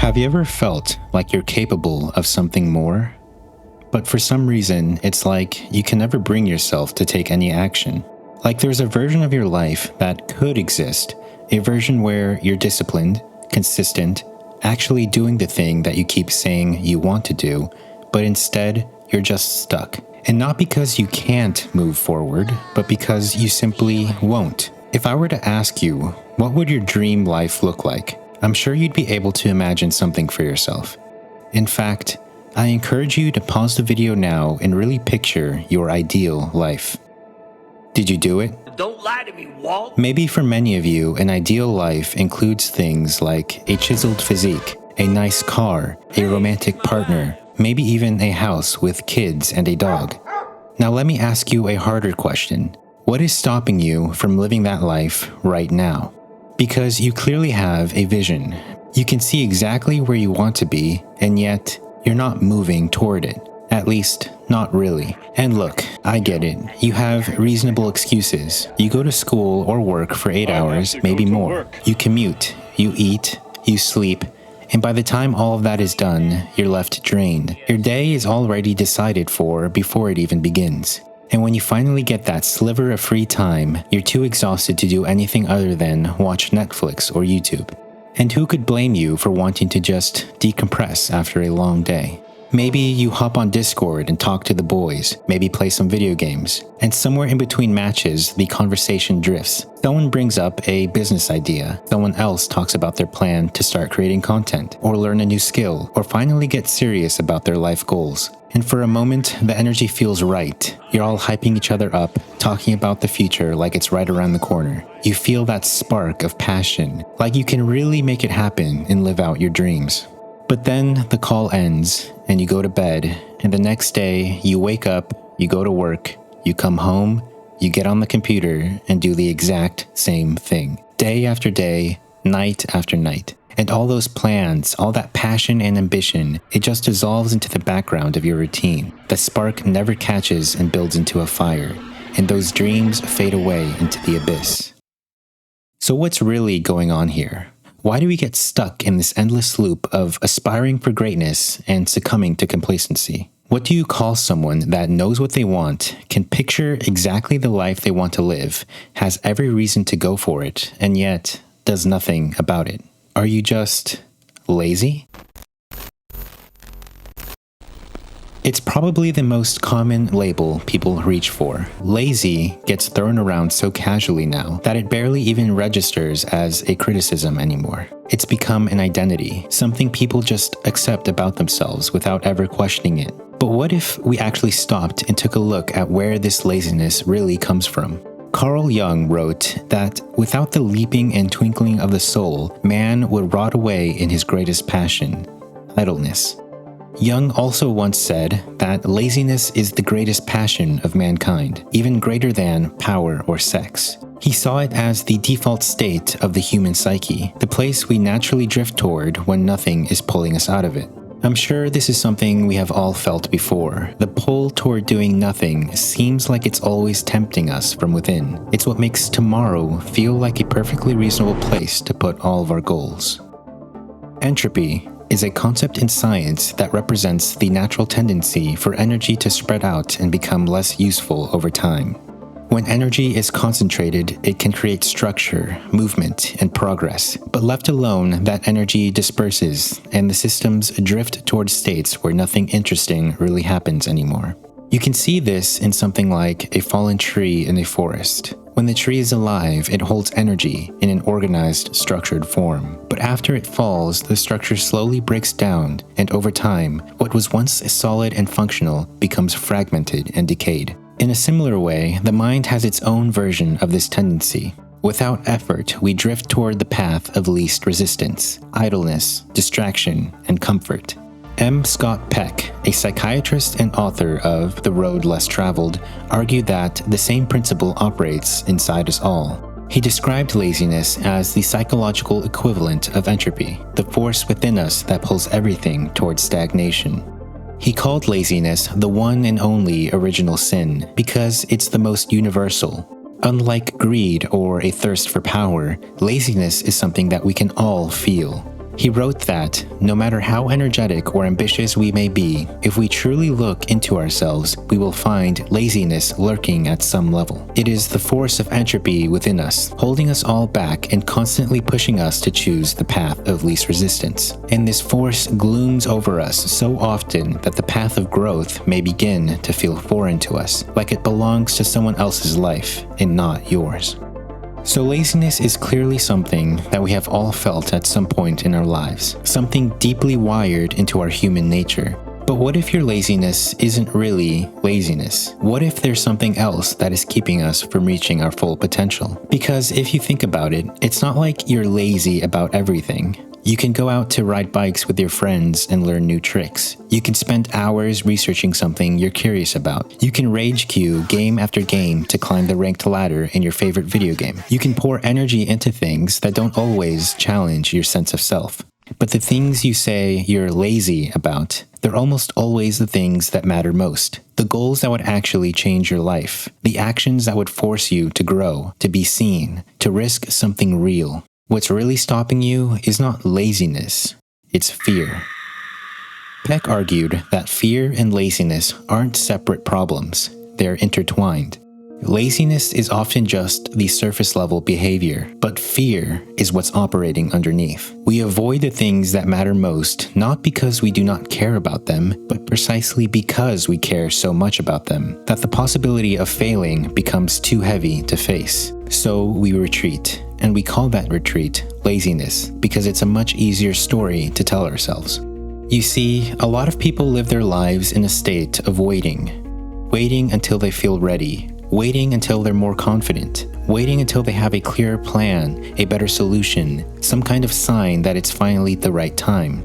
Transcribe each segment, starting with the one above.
Have you ever felt like you're capable of something more? But for some reason, it's like you can never bring yourself to take any action. Like there's a version of your life that could exist, a version where you're disciplined, consistent, actually doing the thing that you keep saying you want to do, but instead, you're just stuck. And not because you can't move forward, but because you simply won't. If I were to ask you, what would your dream life look like? I'm sure you'd be able to imagine something for yourself. In fact, I encourage you to pause the video now and really picture your ideal life. Did you do it? Don't lie to me, Walt. Maybe for many of you, an ideal life includes things like a chiseled physique, a nice car, a romantic partner, maybe even a house with kids and a dog. Now let me ask you a harder question. What is stopping you from living that life right now? Because you clearly have a vision. You can see exactly where you want to be, and yet you're not moving toward it. At least, not really. And look, I get it. You have reasonable excuses. You go to school or work for 8 hours, maybe more. You commute, you eat, you sleep, and by the time all of that is done, you're left drained. Your day is already decided for before it even begins. And when you finally get that sliver of free time, you're too exhausted to do anything other than watch Netflix or YouTube. And who could blame you for wanting to just decompress after a long day? Maybe you hop on Discord and talk to the boys, maybe play some video games. And somewhere in between matches, the conversation drifts. Someone brings up a business idea, someone else talks about their plan to start creating content, or learn a new skill, or finally get serious about their life goals. And for a moment, the energy feels right. You're all hyping each other up, talking about the future like it's right around the corner. You feel that spark of passion, like you can really make it happen and live out your dreams. But then the call ends, and you go to bed, and the next day you wake up, you go to work, you come home, you get on the computer and do the exact same thing. Day after day, night after night. And all those plans, all that passion and ambition, it just dissolves into the background of your routine. The spark never catches and builds into a fire, and those dreams fade away into the abyss. So what's really going on here? Why do we get stuck in this endless loop of aspiring for greatness and succumbing to complacency? What do you call someone that knows what they want, can picture exactly the life they want to live, has every reason to go for it, and yet does nothing about it? Are you just lazy? It's probably the most common label people reach for. Lazy gets thrown around so casually now that it barely even registers as a criticism anymore. It's become an identity, something people just accept about themselves without ever questioning it. But what if we actually stopped and took a look at where this laziness really comes from? Carl Jung wrote that without the leaping and twinkling of the soul, man would rot away in his greatest passion, idleness. Jung also once said that laziness is the greatest passion of mankind, even greater than power or sex. He saw it as the default state of the human psyche, the place we naturally drift toward when nothing is pulling us out of it. I'm sure this is something we have all felt before. The pull toward doing nothing seems like it's always tempting us from within. It's what makes tomorrow feel like a perfectly reasonable place to put all of our goals. Entropy is a concept in science that represents the natural tendency for energy to spread out and become less useful over time. When energy is concentrated, it can create structure, movement, and progress. But left alone, that energy disperses, and the systems drift towards states where nothing interesting really happens anymore. You can see this in something like a fallen tree in a forest. When the tree is alive, it holds energy in an organized, structured form. But after it falls, the structure slowly breaks down, and over time, what was once solid and functional becomes fragmented and decayed. In a similar way, the mind has its own version of this tendency. Without effort, we drift toward the path of least resistance, idleness, distraction, and comfort. M. Scott Peck, a psychiatrist and author of The Road Less Traveled, argued that the same principle operates inside us all. He described laziness as the psychological equivalent of entropy, the force within us that pulls everything towards stagnation. He called laziness the one and only original sin because it's the most universal. Unlike greed or a thirst for power, laziness is something that we can all feel. He wrote that, no matter how energetic or ambitious we may be, if we truly look into ourselves, we will find laziness lurking at some level. It is the force of entropy within us, holding us all back and constantly pushing us to choose the path of least resistance. And this force glooms over us so often that the path of growth may begin to feel foreign to us, like it belongs to someone else's life and not yours. So laziness is clearly something that we have all felt at some point in our lives, something deeply wired into our human nature. But what if your laziness isn't really laziness? What if there's something else that is keeping us from reaching our full potential? Because if you think about it, it's not like you're lazy about everything. You can go out to ride bikes with your friends and learn new tricks. You can spend hours researching something you're curious about. You can rage queue game after game to climb the ranked ladder in your favorite video game. You can pour energy into things that don't always challenge your sense of self. But the things you say you're lazy about, they're almost always the things that matter most. The goals that would actually change your life. The actions that would force you to grow, to be seen, to risk something real. What's really stopping you is not laziness, it's fear. Peck argued that fear and laziness aren't separate problems, they're intertwined. Laziness is often just the surface level behavior, but fear is what's operating underneath. We avoid the things that matter most not because we do not care about them, but precisely because we care so much about them that the possibility of failing becomes too heavy to face. So we retreat, and we call that retreat laziness because it's a much easier story to tell ourselves. You see, a lot of people live their lives in a state of waiting until they feel ready. Waiting until they're more confident, waiting until they have a clearer plan, a better solution, some kind of sign that it's finally the right time.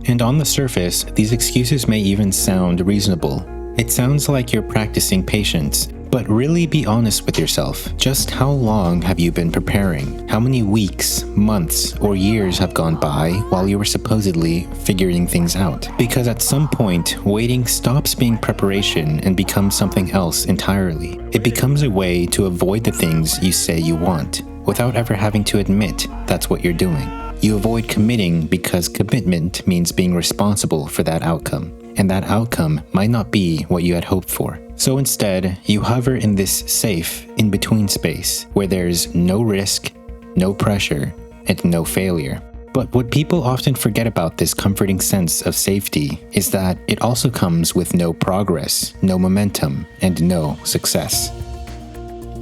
And on the surface, these excuses may even sound reasonable. It sounds like you're practicing patience, but really be honest with yourself. Just how long have you been preparing? How many weeks, months, or years have gone by while you were supposedly figuring things out? Because at some point, waiting stops being preparation and becomes something else entirely. It becomes a way to avoid the things you say you want, without ever having to admit that's what you're doing. You avoid committing because commitment means being responsible for that outcome, and that outcome might not be what you had hoped for. So instead, you hover in this safe, in-between space where there's no risk, no pressure, and no failure. But what people often forget about this comforting sense of safety is that it also comes with no progress, no momentum, and no success.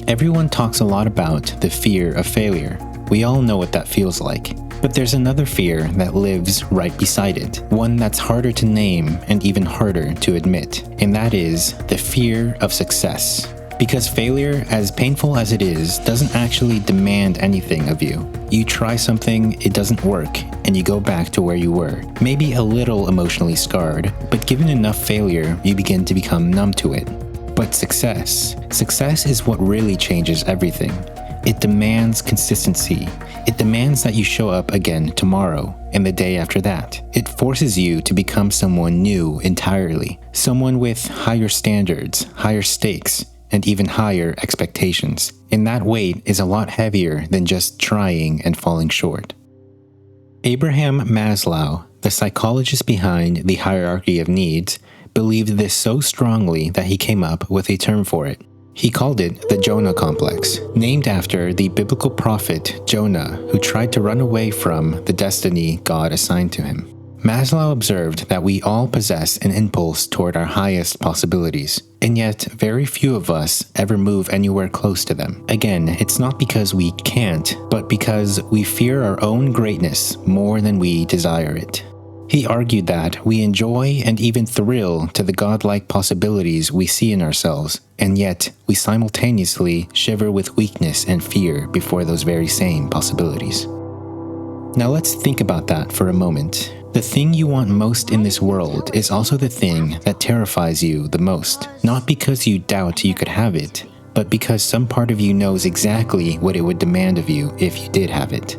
Everyone talks a lot about the fear of failure. We all know what that feels like. But there's another fear that lives right beside it, one that's harder to name and even harder to admit, and that is the fear of success. Because failure, as painful as it is, doesn't actually demand anything of you. You try something, it doesn't work, and you go back to where you were, maybe a little emotionally scarred, but given enough failure, you begin to become numb to it. But success is what really changes everything. It demands consistency. It demands that you show up again tomorrow and the day after that. It forces you to become someone new entirely, someone with higher standards, higher stakes, and even higher expectations. And that weight is a lot heavier than just trying and falling short. Abraham Maslow, the psychologist behind the hierarchy of needs, believed this so strongly that he came up with a term for it. He called it the Jonah complex, named after the biblical prophet Jonah, who tried to run away from the destiny God assigned to him. Maslow observed that we all possess an impulse toward our highest possibilities, and yet very few of us ever move anywhere close to them. Again, it's not because we can't, but because we fear our own greatness more than we desire it. He argued that we enjoy and even thrill to the godlike possibilities we see in ourselves, and yet we simultaneously shiver with weakness and fear before those very same possibilities. Now let's think about that for a moment. The thing you want most in this world is also the thing that terrifies you the most, not because you doubt you could have it, but because some part of you knows exactly what it would demand of you if you did have it.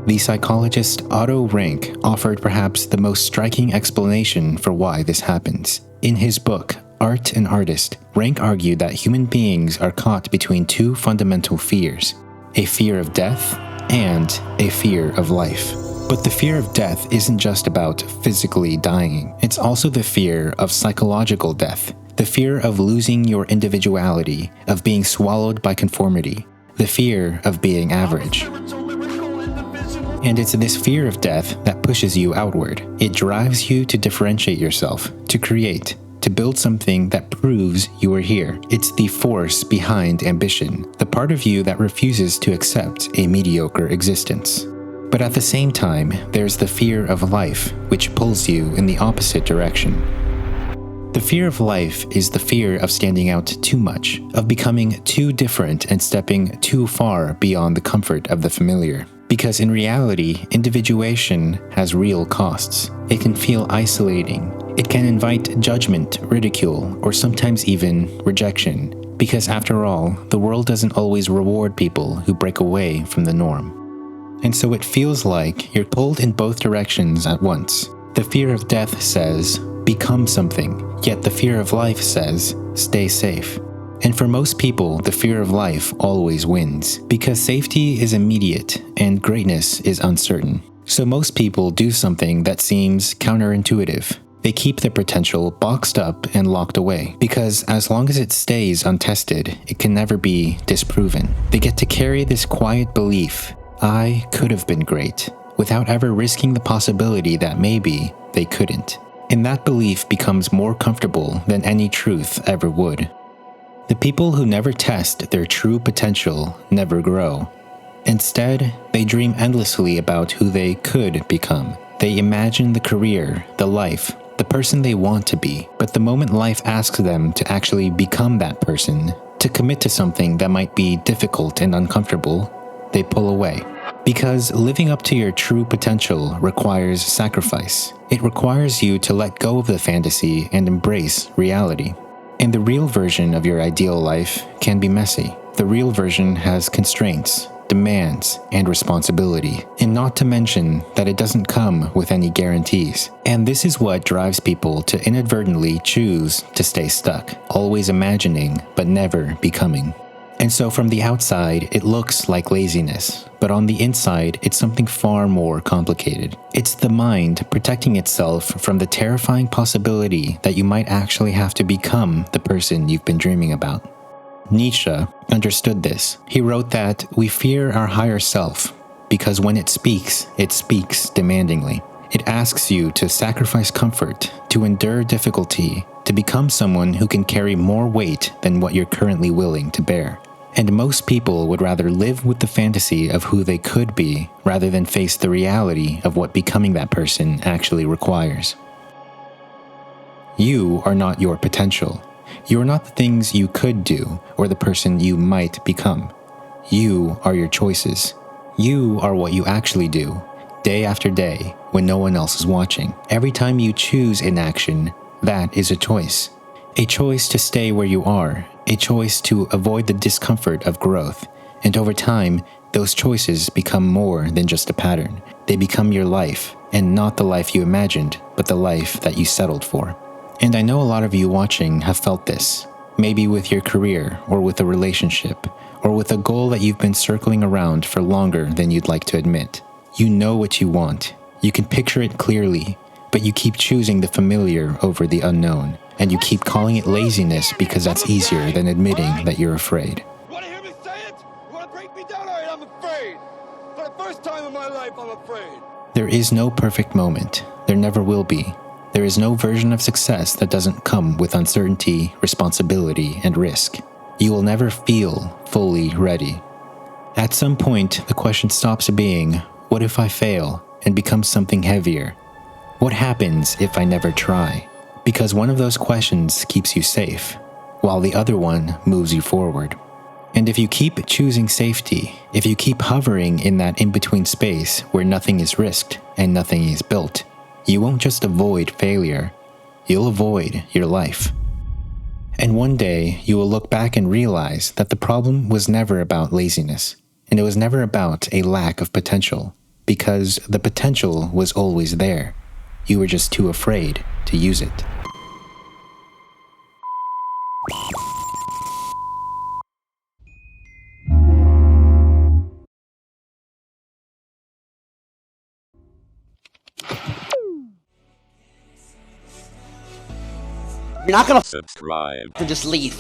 The psychologist Otto Rank offered perhaps the most striking explanation for why this happens. In his book, Art and Artist, Rank argued that human beings are caught between two fundamental fears, a fear of death and a fear of life. But the fear of death isn't just about physically dying. It's also the fear of psychological death, the fear of losing your individuality, of being swallowed by conformity, the fear of being average. And it's this fear of death that pushes you outward. It drives you to differentiate yourself, to create, to build something that proves you are here. It's the force behind ambition, the part of you that refuses to accept a mediocre existence. But at the same time, there's the fear of life, which pulls you in the opposite direction. The fear of life is the fear of standing out too much, of becoming too different and stepping too far beyond the comfort of the familiar. Because in reality, individuation has real costs. It can feel isolating. It can invite judgment, ridicule, or sometimes even rejection. Because after all, the world doesn't always reward people who break away from the norm. And so it feels like you're pulled in both directions at once. The fear of death says, become something, yet the fear of life says, stay safe. And for most people, the fear of life always wins, because safety is immediate and greatness is uncertain. So most people do something that seems counterintuitive. They keep their potential boxed up and locked away, because as long as it stays untested, it can never be disproven. They get to carry this quiet belief, I could have been great, without ever risking the possibility that maybe they couldn't. And that belief becomes more comfortable than any truth ever would. The people who never test their true potential never grow. Instead, they dream endlessly about who they could become. They imagine the career, the life, the person they want to be. But the moment life asks them to actually become that person, to commit to something that might be difficult and uncomfortable, they pull away. Because living up to your true potential requires sacrifice. It requires you to let go of the fantasy and embrace reality. And the real version of your ideal life can be messy. The real version has constraints, demands, and responsibility. And not to mention that it doesn't come with any guarantees. And this is what drives people to inadvertently choose to stay stuck, always imagining but never becoming. And so from the outside, it looks like laziness, but on the inside, it's something far more complicated. It's the mind protecting itself from the terrifying possibility that you might actually have to become the person you've been dreaming about. Nietzsche understood this. He wrote that we fear our higher self because when it speaks demandingly. It asks you to sacrifice comfort, to endure difficulty, to become someone who can carry more weight than what you're currently willing to bear. And most people would rather live with the fantasy of who they could be rather than face the reality of what becoming that person actually requires. You are not your potential. You are not the things you could do or the person you might become. You are your choices. You are what you actually do, day after day, when no one else is watching. Every time you choose inaction, that is a choice. A choice to stay where you are, a choice to avoid the discomfort of growth. And over time, those choices become more than just a pattern. They become your life, and not the life you imagined, but the life that you settled for. And I know a lot of you watching have felt this, maybe with your career, or with a relationship, or with a goal that you've been circling around for longer than you'd like to admit. You know what you want. You can picture it clearly, but you keep choosing the familiar over the unknown. And you keep calling it laziness because that's easier than admitting that you're afraid. You want to hear me say it? You want to break me down? All right, I'm afraid. For the first time in my life, I'm afraid. There is no perfect moment. There never will be. There is no version of success that doesn't come with uncertainty, responsibility, and risk. You will never feel fully ready. At some point, the question stops being, what if I fail, and becomes something heavier? What happens if I never try? Because one of those questions keeps you safe, while the other one moves you forward. And if you keep choosing safety, if you keep hovering in that in-between space where nothing is risked and nothing is built, you won't just avoid failure, you'll avoid your life. And one day, you will look back and realize that the problem was never about laziness, and it was never about a lack of potential, because the potential was always there. You were just too afraid to use it. You're not gonna Subscribe. and just leave.